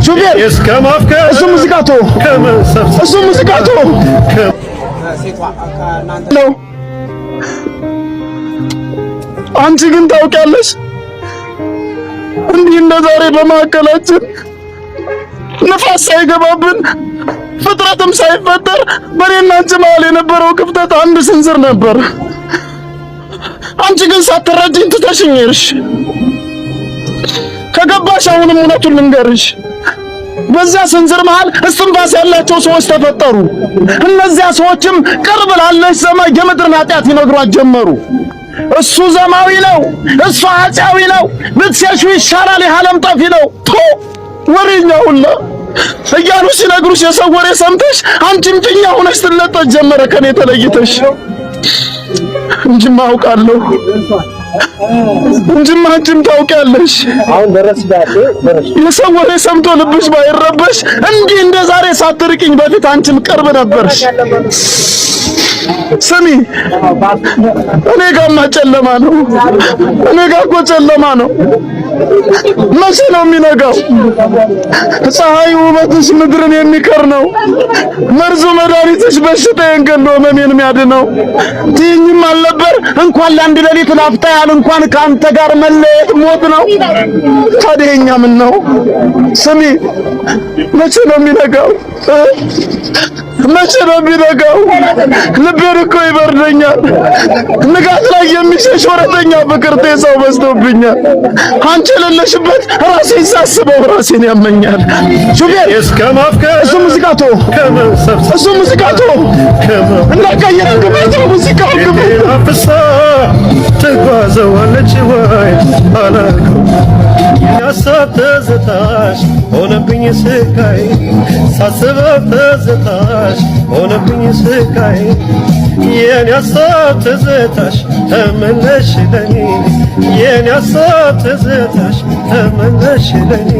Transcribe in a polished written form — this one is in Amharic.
ሹፌር እሱ ሙዚቃቶ ነው። አንቺ ግን ታውቂያለሽ እንዲህ እንደ ዛሬ በማዕከላችን ንፋስ ሳይገባብን ፍጥረትም ሳይፈጠር በእኔና አንቺ መሀል የነበረው ክፍተት አንድ ስንዝር ነበር። አንቺ ግን ሳትረጂኝ ትተሽኝ ሄድሽ። ከገባሽ አሁንም እውነቱን ልንገርሽ፣ በዚያ ስንዝር መሃል እስትንፋስ ያላቸው ሰዎች ተፈጠሩ። እነዚያ ሰዎችም ቅርብ ላለሽ ሰማይ የምድርን ኃጢአት ይነግሯት ጀመሩ። እሱ ዘማዊ ነው፣ እሱ ኃጢአዊ ነው፣ ብትሸሹ ይሻላል፣ የዓለም ጠፊ ነው ወሬኛ ሁላ እያሉ ሲነግሩሽ የሰው ወሬ ሰምተሽ አንቺም ጭኛ ሆነሽ ትለጠች ጀመረ ከኔ ተለይተሽ። እንጂማ አውቃለሁ እንጂማ አንቺም ታውቂያለሽ። አሁን የሰው ወሬ ሰምቶ ልብሽ ባይረበሽ እንዲህ እንደ ዛሬ ሳትርቂኝ በፊት አንቺም ቅርብ ነበርሽ። ስሚ እኔ ጋማ ጨለማ ነው፣ እኔ ጋር እኮ ጨለማ ነው። መቼ ነው የሚነጋው? ፀሐይ ውበትሽ ምድርን የሚከር ነው፣ መርዙ መድኃኒትሽ በሽታዬን ገሎ ህመሜን የሚያድነው። ትይኝም አልነበር እንኳን ለአንድ ሌሊት ላፍታ ያህል እንኳን ከአንተ ጋር መለየት ሞት ነው። ታዲያ የእኛ ምን ነው? ስሚ መቼ ነው የሚነጋው? መቼ ነው የሚነጋው? ልቤን እኮ ይበርደኛል። ንጋት ላይ የሚሸሽ ወረተኛ ፍቅር ሰው በዝቶብኛል። አንቺ የሌለሽበት ራሴን ሳስበው ራሴን ያመኛል። ሹፌር እሱ ሙዚቃቶ እንዳቀየረ ግበት ሙዚቃው ግበት አፍሳ ተጓዘዋለች ወይ አላልኩም። ያሳብ ትዝታሽ ሆነብኝ ስቃይ፣ ሳስበው ትዝታሽ ሆነብኝ ስቃይ። የኔ ያሳብ ትዝታሽ ተመለሽ ለኔ፣ የኔ ያሳብ ትዝታሽ ተመለሽ ለኔ።